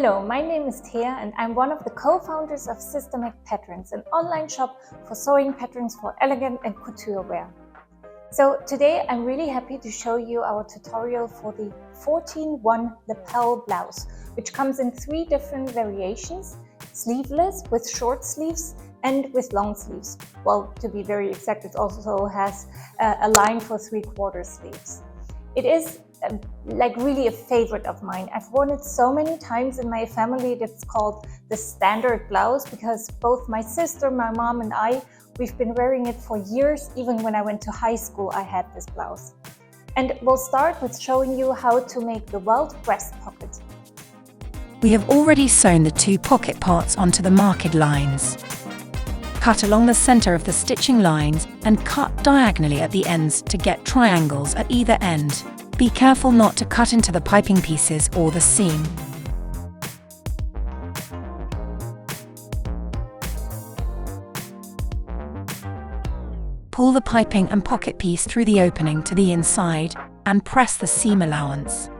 Hello, my name is Thea and I'm one of the co-founders of sisterMAG Patterns, an online shop for sewing patterns for elegant and couture wear. So today I'm really happy to show you our tutorial for the 14-1 lapel blouse, which comes in 3 different variations: sleeveless, with short sleeves, and with long sleeves. Well, to be very exact, it also has a line for 3/4 sleeves. It is really a favorite of mine. I've worn it so many times in my family that it's called the standard blouse, because both my sister, my mom and we've been wearing it for years. Even when I went to high school, I had this blouse. And we'll start with showing you how to make the Welt breast pocket. We have already sewn the 2 pocket parts onto the marked lines. Cut along the center of the stitching lines and cut diagonally at the ends to get triangles at either end. Be careful not to cut into the piping pieces or the seam. Pull the piping and pocket piece through the opening to the inside and press the seam allowance.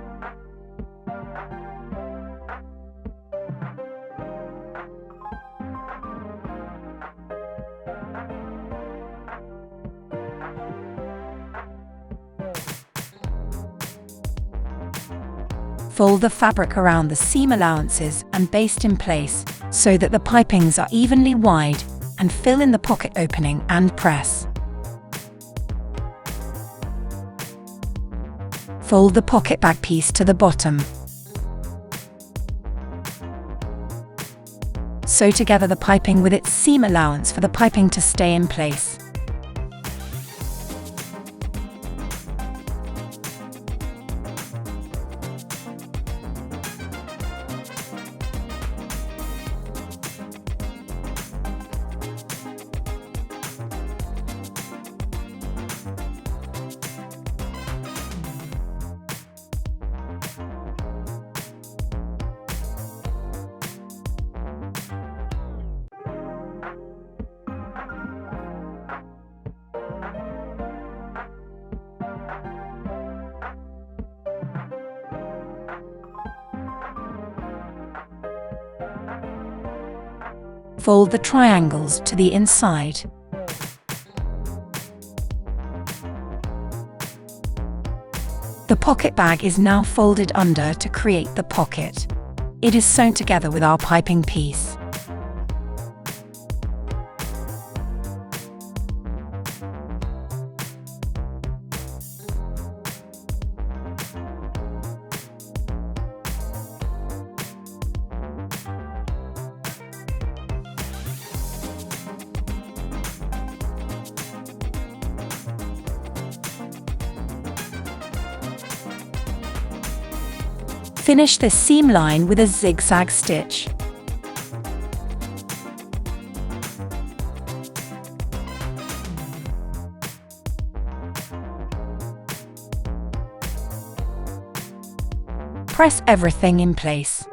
Fold the fabric around the seam allowances and baste in place so that the pipings are evenly wide, and fill in the pocket opening and press. Fold the pocket back piece to the bottom. Sew together the piping with its seam allowance for the piping to stay in place. Fold the triangles to the inside. The pocket bag is now folded under to create the pocket. It is sewn together with our piping piece. Finish the seam line with a zigzag stitch. Press everything in place.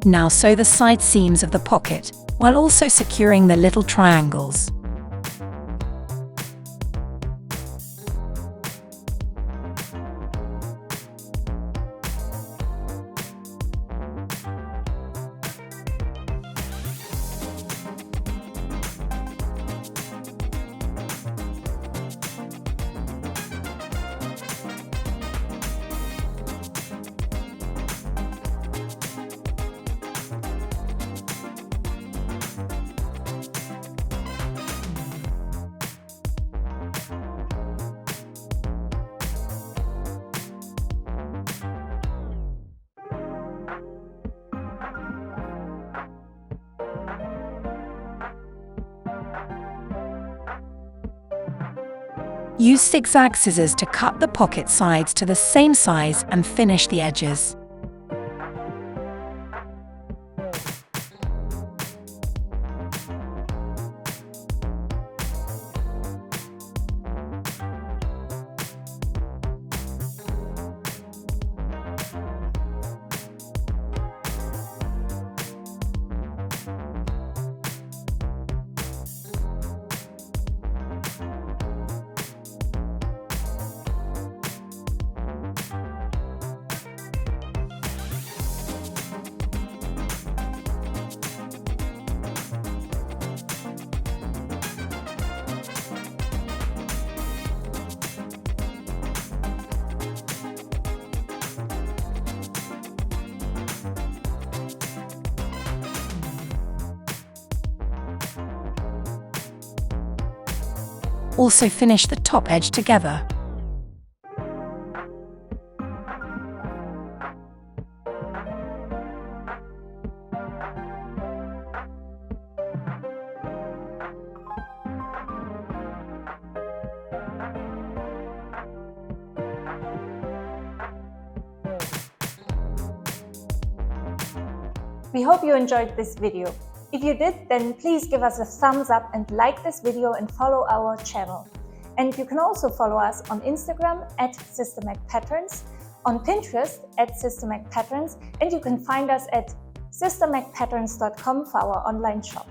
Now sew the side seams of the pocket, while also securing the little triangles. Use zigzag scissors to cut the pocket sides to the same size and finish the edges. also finish the top edge together. We hope you enjoyed this video. If you did, then please give us a thumbs up and like this video and follow our channel. And you can also follow us on Instagram at sisterMAG Patterns, on Pinterest at sisterMAG Patterns, and you can find us at sistermagpatterns.com for our online shop.